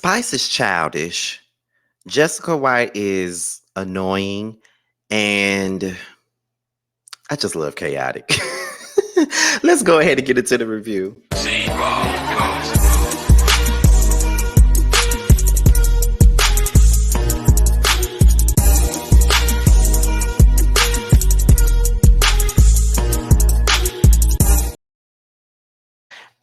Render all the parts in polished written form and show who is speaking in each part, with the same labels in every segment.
Speaker 1: Spice is childish. Jessica White is annoying, and I just love chaotic. Let's go ahead and get into the review.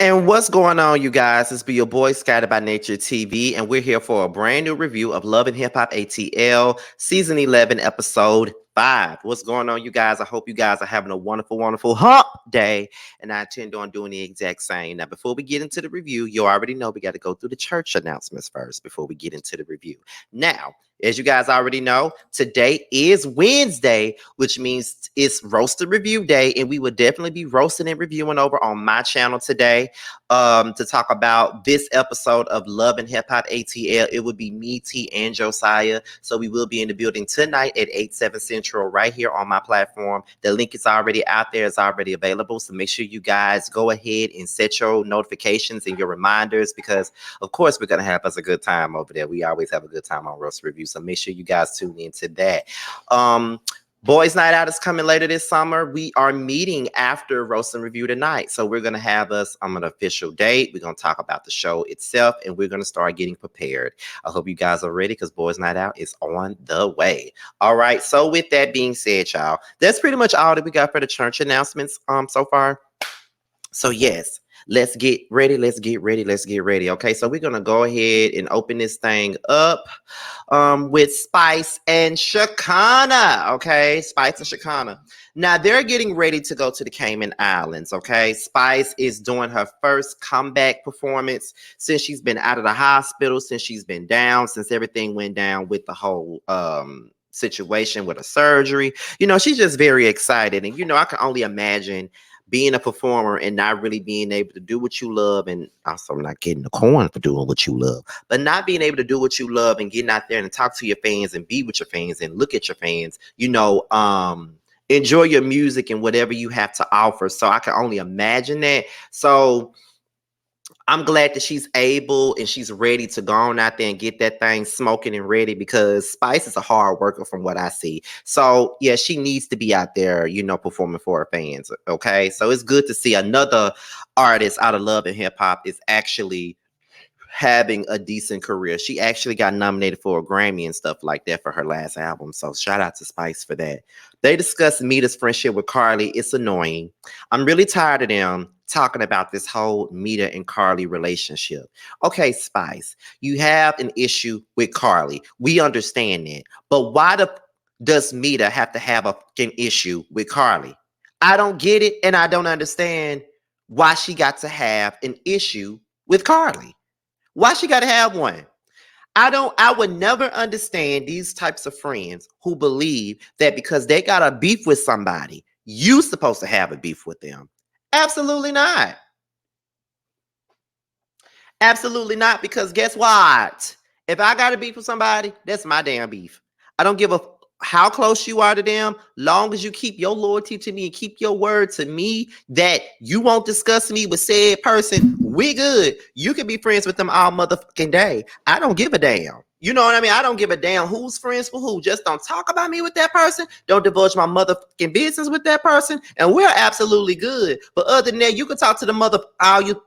Speaker 1: And what's going on, you guys? It's be your boy Scattered by Nature TV, and we're here for a brand new review of Love and Hip Hop ATL Season 11, Episode 5. What's going on, you guys? I hope you guys are having a wonderful, wonderful hump day, and I intend on doing the exact same. Now, before we get into the review, you already know we got to go through the church announcements first before we get into the review. Now, as you guys already know, today is Wednesday, which means it's roaster review day, and we will definitely be roasting and reviewing over on my channel today to talk about this episode of Love and Hip Hop ATL. It would be me, T, and Josiah. So we will be in the building tonight at 8/7 Central right here on my platform. The link is already out there. It's already available. So make sure you guys go ahead and set your notifications and your reminders because, of course, we're going to have us a good time over there. We always have a good time on Roast Review. So make sure you guys tune into that. Boys Night Out is coming later this summer. We are meeting after Roast and Review tonight. So we're going to have us on an official date. We're going to talk about the show itself, and we're going to start getting prepared. I hope you guys are ready because Boys Night Out is on the way. All right. So with that being said, y'all, that's pretty much all that we got for the church announcements so far. So yes. Let's get ready. Let's get ready. Let's get ready. Okay, so we're going to go ahead and open this thing up with Spice and Shekinah. Okay, Spice and Shekinah. Now, they're getting ready to go to the Cayman Islands. Okay, Spice is doing her first comeback performance since she's been out of the hospital, since she's been down, since everything went down with the whole situation with a surgery. You know, she's just very excited. And, you know, I can only imagine being a performer and not really being able to do what you love, and also not getting the coin for doing what you love, but not being able to do what you love and getting out there and talk to your fans and be with your fans and look at your fans, you know, enjoy your music and whatever you have to offer. So I can only imagine that. So I'm glad that she's able and she's ready to go on out there and get that thing smoking and ready because Spice is a hard worker from what I see. So, yeah, she needs to be out there, you know, performing for her fans. Okay. So it's good to see another artist out of Love and Hip Hop is actually having a decent career. She actually got nominated for a Grammy and stuff like that for her last album. So shout out to Spice for that. They discussed Meda's friendship with Carly. It's annoying. I'm really tired of them talking about this whole Meda and Carly relationship. Okay, Spice, you have an issue with Carly. We understand that. But why does Meda have to have an issue with Carly? I don't get it, and I don't understand why she got to have an issue with Carly. Why she got to have one? I would never understand these types of friends who believe that because they got a beef with somebody, you supposed to have a beef with them. Absolutely not. Absolutely not, because guess what? If I got a beef with somebody, that's my damn beef. I don't give a how close you are to them, long as you keep your loyalty to me and keep your word to me that you won't discuss me with said person, we good. You can be friends with them all motherfucking day. I don't give a damn. You know what I mean? I don't give a damn who's friends with who. Just don't talk about me with that person. Don't divulge my motherfucking business with that person. And we're absolutely good. But other than that, you can talk to the mother all you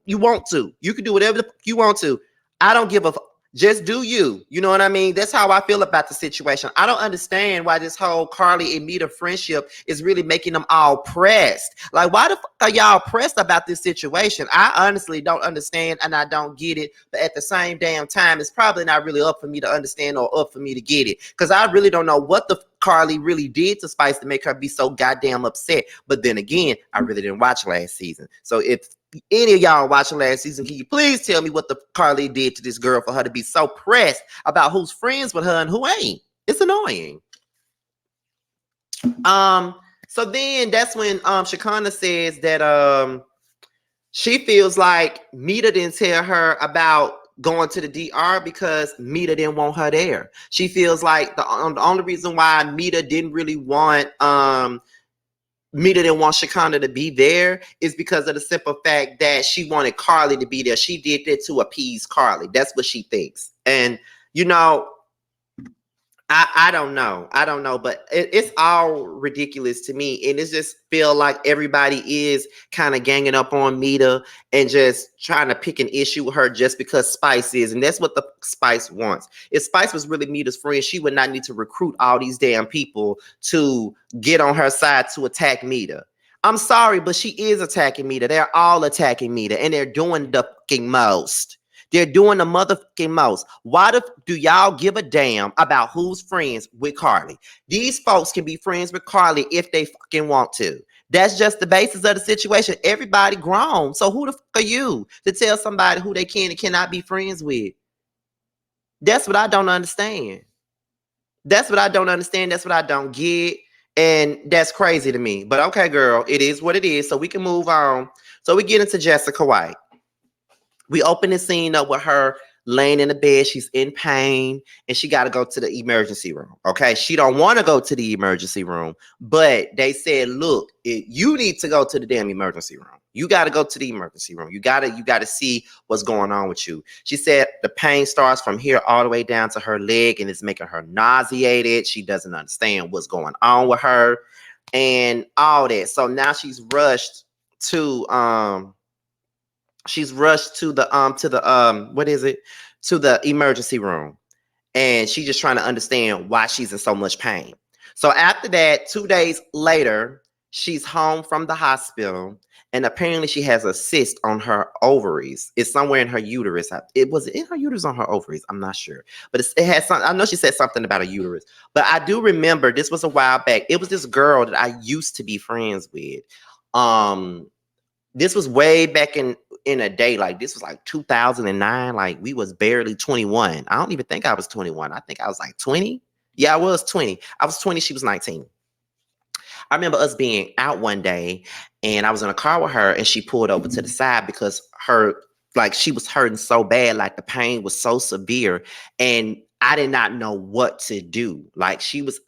Speaker 1: want to. You can do whatever you want to. I don't give a just do you. You know what I mean? That's how I feel about the situation. I don't understand why this whole Carly and Meda friendship is really making them all pressed. Like, why the fuck are y'all pressed about this situation? I honestly don't understand and I don't get it. But at the same damn time, it's probably not really up for me to understand or up for me to get it. Because I really don't know what the Carly really did to Spice to make her be so goddamn upset. But then again, I really didn't watch last season. So if any of y'all watching last season, can you please tell me what the Carly did to this girl for her to be so pressed about who's friends with her and who ain't? It's annoying. So then that's when Shekinah says that she feels like Meda didn't tell her about going to the DR because Meda didn't want her there. She feels like the only reason why Meda didn't really want Meda didn't want Shekinah to be there is because of the simple fact that she wanted Carly to be there. She did that to appease Carly. That's what she thinks. And, you know, I don't know. I don't know, but it's all ridiculous to me. And it just feel like everybody is kind of ganging up on Meda and just trying to pick an issue with her just because Spice is. And that's what the Spice wants. If Spice was really Meda's friend, she would not need to recruit all these damn people to get on her side to attack Meda. I'm sorry, but she is attacking Meda. They're all attacking Meda, and they're doing the fucking most. They're doing the motherfucking most. Why do y'all give a damn about who's friends with Carly? These folks can be friends with Carly if they fucking want to. That's just the basis of the situation. Everybody grown. So who the fuck are you to tell somebody who they can and cannot be friends with? That's what I don't understand. That's what I don't understand. That's what I don't get. And that's crazy to me. But okay, girl, it is what it is. So we can move on. So we get into Jessica White. We open the scene up with her laying in the bed. She's in pain and she got to go to the emergency room. Okay. She don't want to go to the emergency room, but they said, look, you need to go to the damn emergency room. You got to go to the emergency room. You got to see what's going on with you. She said the pain starts from here all the way down to her leg and it's making her nauseated. She doesn't understand what's going on with her and all that. So now she's rushed to what is it, to the emergency room, and she's just trying to understand why she's in so much pain. So after that, 2 days later, she's home from the hospital, and apparently she has a cyst on her ovaries. It's somewhere in her uterus. It was in her uterus, on her ovaries, I'm not sure, but it has some. I know she said something about a uterus, but I do remember this was a while back. It was this girl that I used to be friends with. This was way back in a day. Like this was like 2009. Like we was barely 21. I don't even think I was 21. I think I was like 20. Yeah, I was 20. I was 20. She was 19. I remember us being out one day and I was in a car with her and she pulled over to the side because she was hurting so bad. Like the pain was so severe. And I did not know what to do. Like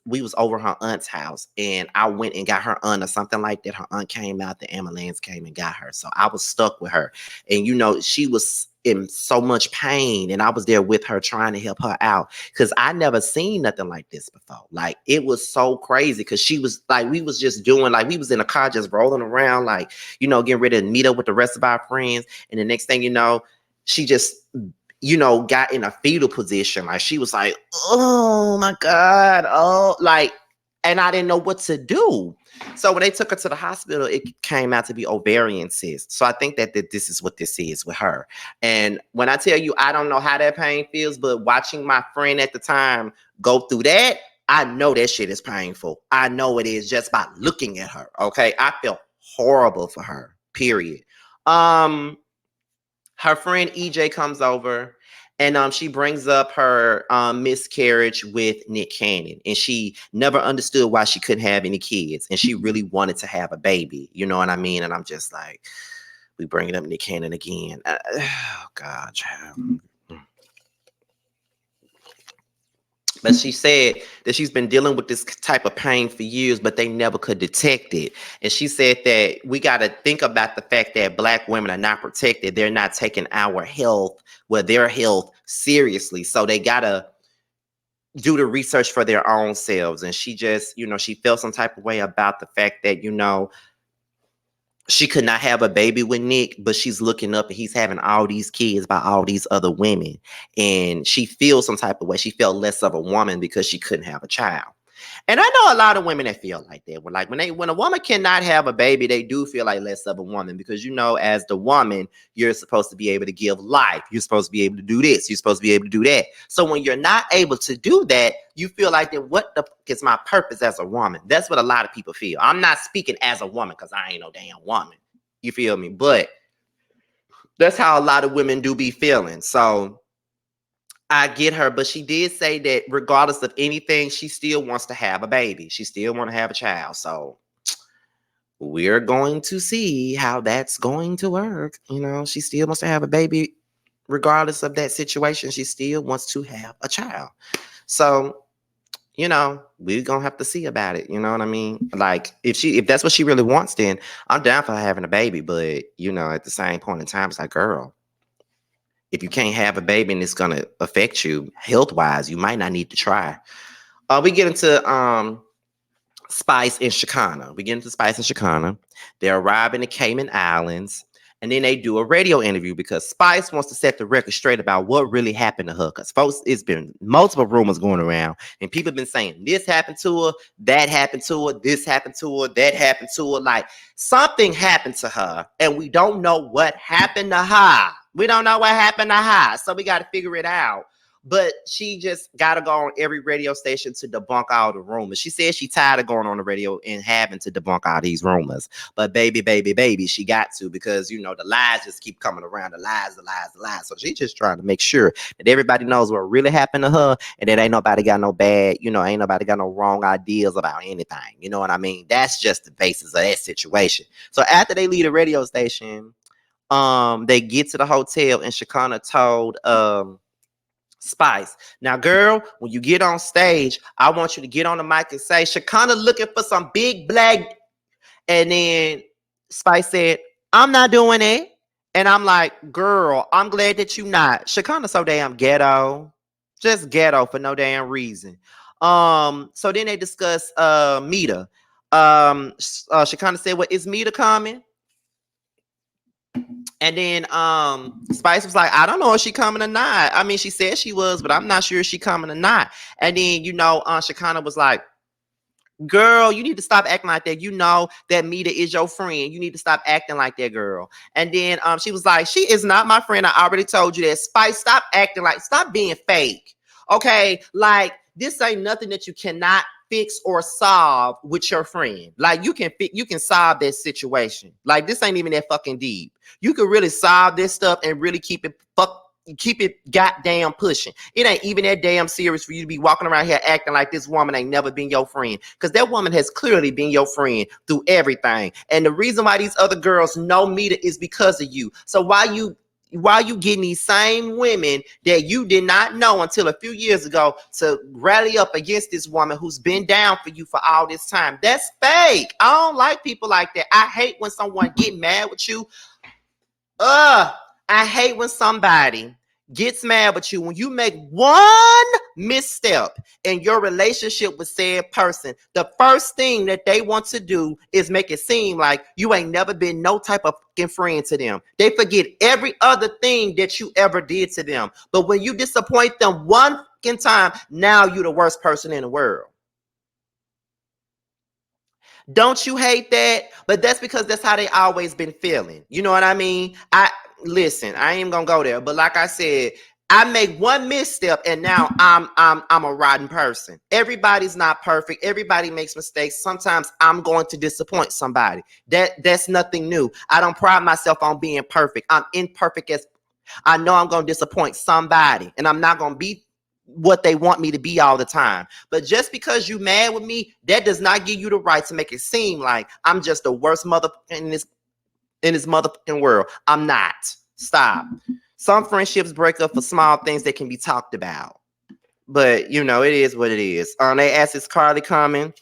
Speaker 1: we was over her aunt's house and I went and got her aunt or something like that. Her aunt came out, the ambulance came and got her. So I was stuck with her. And she was in so much pain and I was there with her trying to help her out because I never seen nothing like this before. Like it was so crazy because she was like, we was just doing, like we was in a car just rolling around, like, getting ready to meet up with the rest of our friends. And the next thing you know, she just got in a fetal position. Like she was like, oh my God. Oh, like, and I didn't know what to do. So when they took her to the hospital, it came out to be ovarian cyst. So I think that this is what this is with her. And when I tell you, I don't know how that pain feels, but watching my friend at the time go through that, I know that shit is painful. I know it is just by looking at her. Okay. I felt horrible for her, period. Her friend EJ comes over and she brings up her miscarriage with Nick Cannon. And she never understood why she couldn't have any kids. And she really wanted to have a baby. You know what I mean? And I'm just like, we bringing up Nick Cannon again. Oh, God, child. But she said that she's been dealing with this type of pain for years, but they never could detect it. And she said that we got to think about the fact that Black women are not protected. They're not taking our health, their health seriously. So they got to do the research for their own selves. And she just, she felt some type of way about the fact that, she could not have a baby with Nick, but she's looking up and he's having all these kids by all these other women. And she feels some type of way. She felt less of a woman because she couldn't have a child. And I know a lot of women that feel like that. When a woman cannot have a baby, they do feel like less of a woman because, as the woman, you're supposed to be able to give life. You're supposed to be able to do this. You're supposed to be able to do that. So when you're not able to do that, you feel like, then what the fuck is my purpose as a woman? That's what a lot of people feel. I'm not speaking as a woman because I ain't no damn woman. You feel me? But that's how a lot of women do be feeling. So I get her, but she did say that regardless of anything, she still wants to have a baby. She still want to have a child. So we're going to see how that's going to work. She still wants to have a baby. Regardless of that situation, she still wants to have a child. So, we're gonna have to see about it. You know what I mean? Like if that's what she really wants, then I'm down for her having a baby. But at the same point in time, it's like, girl, if you can't have a baby and it's gonna affect you health wise, you might not need to try. We get into Spice and Shekinah. We get into Spice and Shekinah. They arrive in the Cayman Islands, and then they do a radio interview because Spice wants to set the record straight about what really happened to her. Because folks, it's been multiple rumors going around, and people have been saying this happened to her, that happened to her, this happened to her, that happened to her. Like something happened to her, and we don't know what happened to her. We don't know what happened to her, so we got to figure it out. But she just got to go on every radio station to debunk all the rumors. She said she tired of going on the radio and having to debunk all these rumors. But baby, she got to because, the lies just keep coming around. The lies. So she's just trying to make sure that everybody knows what really happened to her and that ain't nobody got no bad, ain't nobody got no wrong ideas about anything. You know what I mean? That's just the basis of that situation. So after they leave the radio station, they get to the hotel and Shekinah told Spice, now girl, when you get on stage, I want you to get on the mic and say, Shekinah looking for some big black. And then Spice said, I'm not doing it. And I'm like, girl, I'm glad that you not. Shekinah so damn ghetto. Just ghetto for no damn reason. So then they discuss Meda. Shekinah said, well, is Meda coming? And then Spice was like, I don't know if she coming or not. I mean, she said she was, but I'm not sure if she coming or not. And then, Shekinah was like, girl, you need to stop acting like that. You know that Meda is your friend. You need to stop acting like that, girl. And then she was like, she is not my friend. I already told you that. Spice, stop acting like, stop being fake. Okay, like this ain't nothing that you cannot fix or solve with your friend. Like you can solve that situation. Like this ain't even that fucking deep. You can really solve this stuff and really keep it goddamn pushing. It ain't even that damn serious for you to be walking around here acting like this woman ain't never been your friend. Because that woman has clearly been your friend through everything. And the reason why these other girls know Meda is because of you. So why you getting these same women that you did not know until a few years ago to rally up against this woman who's been down for you for all this time? That's fake. I don't like people like that. I hate when someone get mad with you. I hate when somebody gets mad with you when you make one misstep in your relationship with said person. The first thing that they want to do is make it seem like you ain't never been no type of fucking friend to them. They forget every other thing that you ever did to them. But when you disappoint them one fucking time, now you're the worst person in the world. Don't you hate that? But that's because that's how they always been feeling. You know what I mean? Listen, I ain't gonna go there, but like I said, I make one misstep and now I'm a rotten person. Everybody's not perfect. Everybody makes mistakes. Sometimes I'm going to disappoint somebody. That's nothing new. I don't pride myself on being perfect. I'm imperfect as I know I'm gonna disappoint somebody, and I'm not gonna be what they want me to be all the time. But just because you mad with me, that does not give you the right to make it seem like I'm just the worst mother in this motherfucking world. I'm not. Stop. Some friendships break up for small things that can be talked about. But it is what it is. They asked, is Carly coming?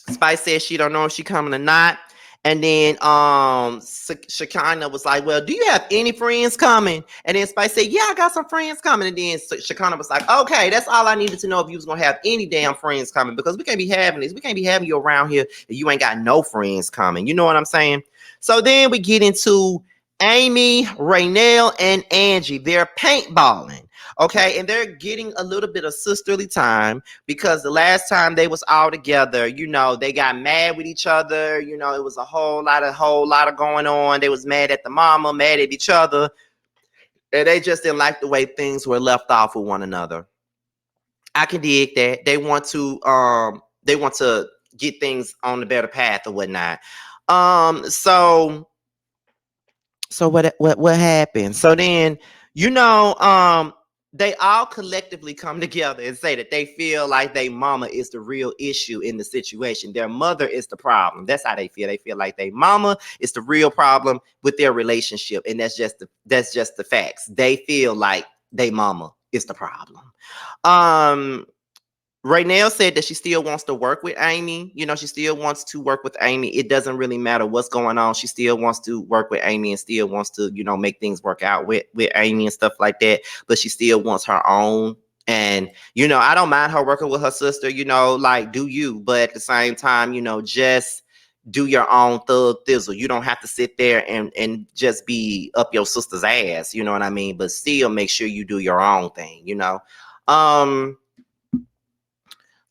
Speaker 1: Spice says she don't know if she coming or not. And then Shekinah was like, well, do you have any friends coming? And then Spice said, yeah, I got some friends coming. And then Shekinah was like, okay, that's all I needed to know if you was going to have any damn friends coming, because we can't be having this. We can't be having you around here if you ain't got no friends coming. You know what I'm saying? So then we get into Amy, Raynell, and Angie. They're paintballing. Okay, and they're getting a little bit of sisterly time because the last time they was all together, they got mad with each other. It was a whole lot of going on. They was mad at the mama, mad at each other, and they just didn't like the way things were left off with one another. I can dig that. They want to get things on the better path or whatnot. So what happened? So then, they all collectively come together and say that they feel like their mama is the real issue in the situation. Their mother is the problem. That's how they feel. They feel like their mama is the real problem with their relationship, and that's just the facts. They feel like their mama is the problem. Raynell said that she still wants to work with Amy. She still wants to work with Amy. It doesn't really matter what's going on. She still wants to work with Amy and still wants to, make things work out with Amy and stuff like that. But she still wants her own. And, I don't mind her working with her sister, like do you. But at the same time, just do your own thug thizzle. You don't have to sit there and just be up your sister's ass. You know what I mean? But still make sure you do your own thing.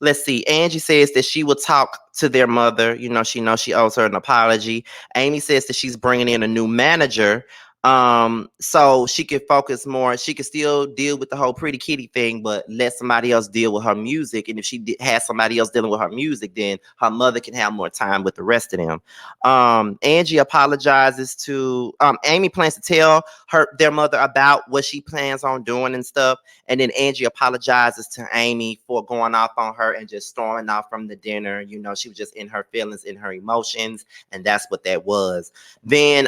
Speaker 1: Let's see. Angie says that she will talk to their mother. She knows she owes her an apology. Amy says that she's bringing in a new manager. So she can focus more. She can still deal with the whole pretty kitty thing, but let somebody else deal with her music. And if she has somebody else dealing with her music, then her mother can have more time with the rest of them. Angie apologizes to Amy plans to tell their mother about what she plans on doing and stuff. And then Angie apologizes to Amy for going off on her and just storming off from the dinner. She was just in her feelings, in her emotions, and that's what that was. Then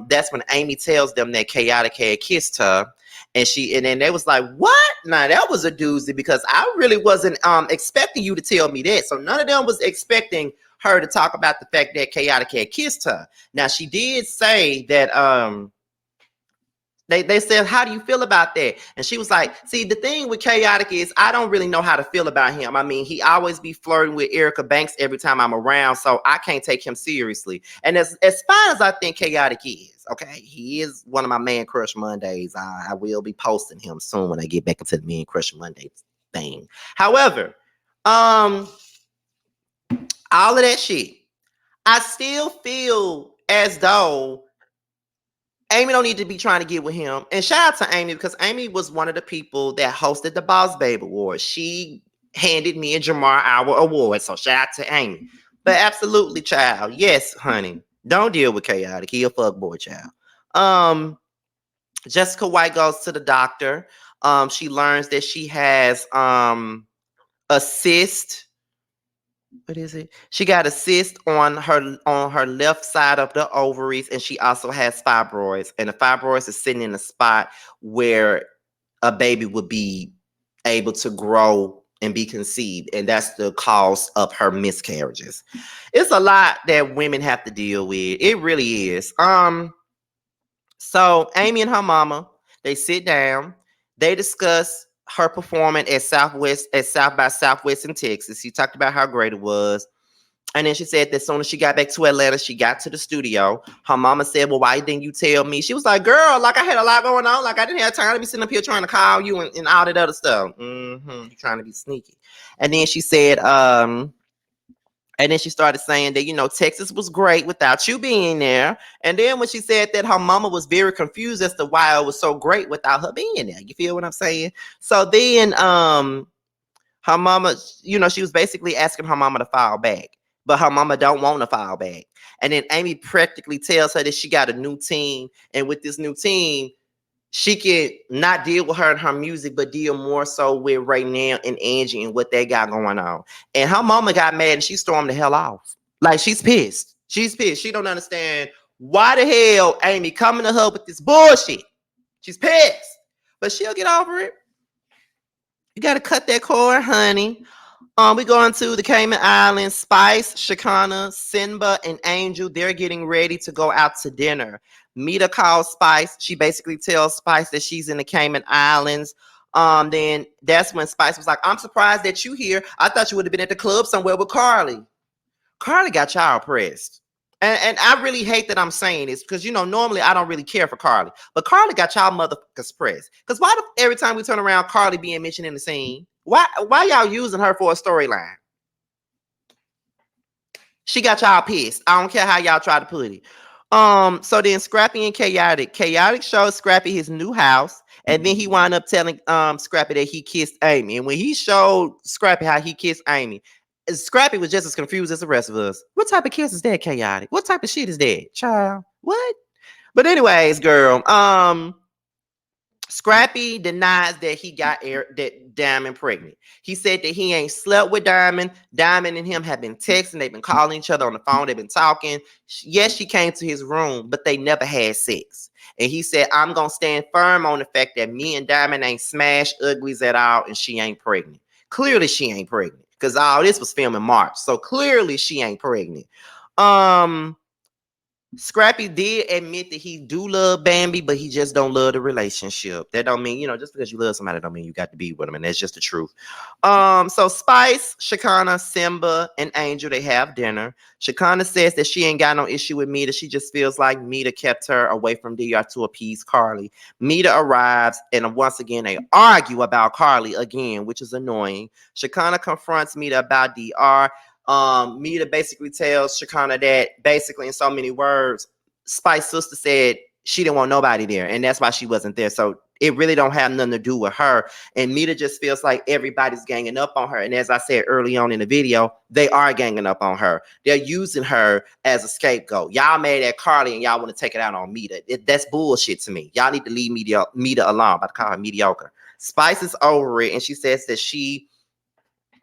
Speaker 1: that's when Amy tells them that Chaotic had kissed her. And then they was like, what? Now that was a doozy, because I really wasn't expecting you to tell me that. So none of them was expecting her to talk about the fact that Chaotic had kissed her. Now she did say that they said, how do you feel about that? And she was like, see, the thing with Chaotic is I don't really know how to feel about him. I mean, he always be flirting with Erica Banks every time I'm around, so I can't take him seriously. And as fine as I think Chaotic is, okay, he is one of my Man Crush Mondays. I will be posting him soon when I get back into the Man Crush Monday thing. However, all of that shit, I still feel as though Amy don't need to be trying to get with him. And shout out to Amy, because Amy was one of the people that hosted the Boss Babe Award. She handed me and Jamar our award. So shout out to Amy. But absolutely, child. Yes, honey. Don't deal with Chaotic. He a fuckboy, child. Jessica White goes to the doctor. She learns that she has a cyst. What is it? She got a cyst on her left side of the ovaries, and she also has fibroids. And the fibroids is sitting in a spot where a baby would be able to grow and be conceived, and that's the cause of her miscarriages. It's a lot that women have to deal with. It really is. So Amy and her mama, they sit down, they discuss her performing at South by Southwest in Texas. She talked about how great it was. And then she said that as soon as she got back to Atlanta, she got to the studio. Her mama said, well, why didn't you tell me? She was like, girl, like I had a lot going on. Like I didn't have time to be sitting up here trying to call you and all that other stuff. You're trying to be sneaky. And then she said, and then she started saying that, Texas was great without you being there. And then when she said that, her mama was very confused as to why it was so great without her being there. You feel what I'm saying? So then her mama, she was basically asking her mama to file back. But her mama don't want to file back. And then Amy practically tells her that she got a new team. And with this new team, she can not deal with her and her music, but deal more so with Raynell and Angie and what they got going on. And her mama got mad and she stormed the hell off. Like, she's pissed. She's pissed. She don't understand why the hell Amy coming to her with this bullshit. She's pissed. But she'll get over it. You got to cut that cord, honey. We going to the Cayman Islands. Spice, Shakana, Simba, and Angel, they're getting ready to go out to dinner. Meda calls Spice. She basically tells Spice that she's in the Cayman Islands. Then that's when Spice was like, I'm surprised that you here. I thought you would have been at the club somewhere with Carly. Carly got y'all pressed. And I really hate that I'm saying this, because, normally I don't really care for Carly. But Carly got y'all motherfuckers pressed. Because why every time we turn around, Carly being mentioned in the scene? Why y'all using her for a storyline? She got y'all pissed. I don't care how y'all try to put it. So then Scrappy and Chaotic showed Scrappy his new house, and then he wound up telling Scrappy that he kissed Amy. And when he showed Scrappy how he kissed Amy, Scrappy was just as confused as the rest of us. What type of kiss is that, Chaotic? What type of shit is that, child? What? But anyways, girl, Scrappy denies that he got that Diamond pregnant. He said that he ain't slept with Diamond. Diamond and him have been texting. They've been calling each other on the phone. They've been talking. Yes, she came to his room, but they never had sex. And he said, I'm going to stand firm on the fact that me and Diamond ain't smash uglies at all, and she ain't pregnant. Clearly she ain't pregnant because all this was filmed in March. So clearly she ain't pregnant. Scrappy did admit that he do love Bambi, but he just don't love the relationship. That don't mean, just because you love somebody don't mean you got to be with them, and that's just the truth. So Spice, Shekinah, Simba, and Angel, they have dinner. Shekinah says that she ain't got no issue with Meda. She just feels like Meda kept her away from DR to appease Carly. Meda arrives, and once again, they argue about Carly again, which is annoying. Shekinah confronts Meda about DR. Meda basically tells Shekinah that basically in so many words, Spice's sister said she didn't want nobody there, and that's why she wasn't there. So it really don't have nothing to do with her. And Meda just feels like everybody's ganging up on her. And as I said early on in the video, they are ganging up on her. They're using her as a scapegoat. Y'all mad at Carly and y'all want to take it out on Meda. That's bullshit to me. Y'all need to leave Meda alone. I'm about to call her mediocre. Spice is over it, and she says that she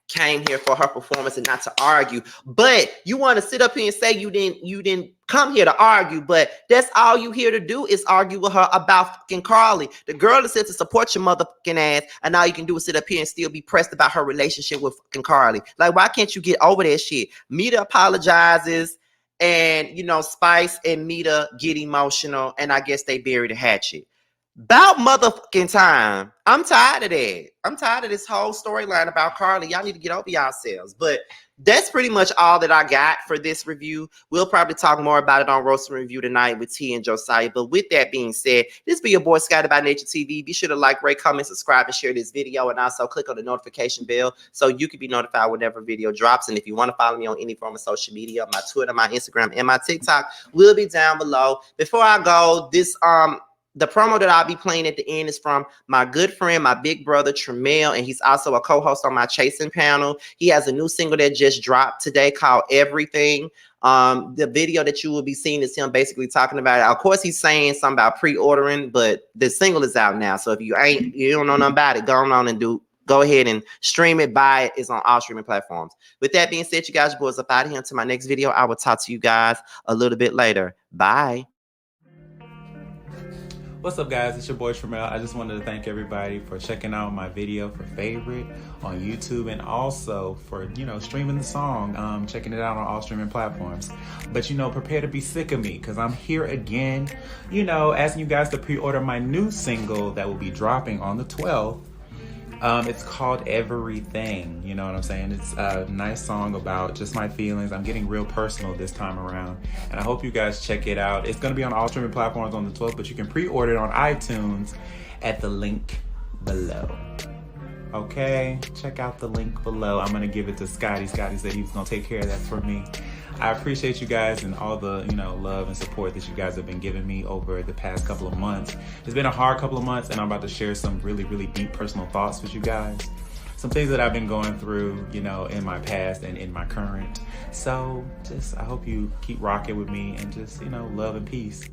Speaker 1: came here for her performance and not to argue. But you want to sit up here and say you didn't come here to argue, but that's all you here to do is argue with her about fucking Carly. The girl that said to support your motherfucking ass, and all you can do is sit up here and still be pressed about her relationship with fucking Carly. Like, why can't you get over that shit? Meda apologizes, and Spice and Meda get emotional, and I guess they bury the hatchet. About motherfucking time. I'm tired of that. I'm tired of this whole storyline about Carly. Y'all need to get over yourselves. But that's pretty much all that I got for this review. We'll probably talk more about it on Roasting Review tonight with T and Josiah. But with that being said, this be your boy Scotty by Nature TV. Be sure to like, rate, comment, subscribe, and share this video. And also click on the notification bell so you can be notified whenever a video drops. And if you want to follow me on any form of social media, my Twitter, my Instagram, and my TikTok will be down below. Before I go, the promo that I'll be playing at the end is from my good friend, my big brother, Tremel, and he's also a co-host on my Chasing panel. He has a new single that just dropped today called Everything. The video that you will be seeing is him basically talking about it. Of course, he's saying something about pre-ordering, but the single is out now. So if you don't know nothing about it, go ahead and stream it, buy it. It's on all streaming platforms. With that being said, you guys, boys, up out of here until my next video. I will talk to you guys a little bit later. Bye.
Speaker 2: What's up, guys? It's your boy Tremel. I just wanted to thank everybody for checking out my video for Favorite on YouTube, and also for streaming the song, checking it out on all streaming platforms. But prepare to be sick of me, because I'm here again, asking you guys to pre-order my new single that will be dropping on the 12th. It's called Everything. You know what I'm saying? It's a nice song about just my feelings. I'm getting real personal this time around, and I hope you guys check it out. It's going to be on all streaming platforms on the 12th, but you can pre-order it on iTunes at the link below. Okay, check out the link below. I'm going to give it to Scotty. Scotty said he was going to take care of that for me. I appreciate you guys and all the love and support that you guys have been giving me over the past couple of months. It's been a hard couple of months, and I'm about to share some really, really deep personal thoughts with you guys. Some things that I've been going through, in my past and in my current. So I hope you keep rocking with me, and just, love and peace.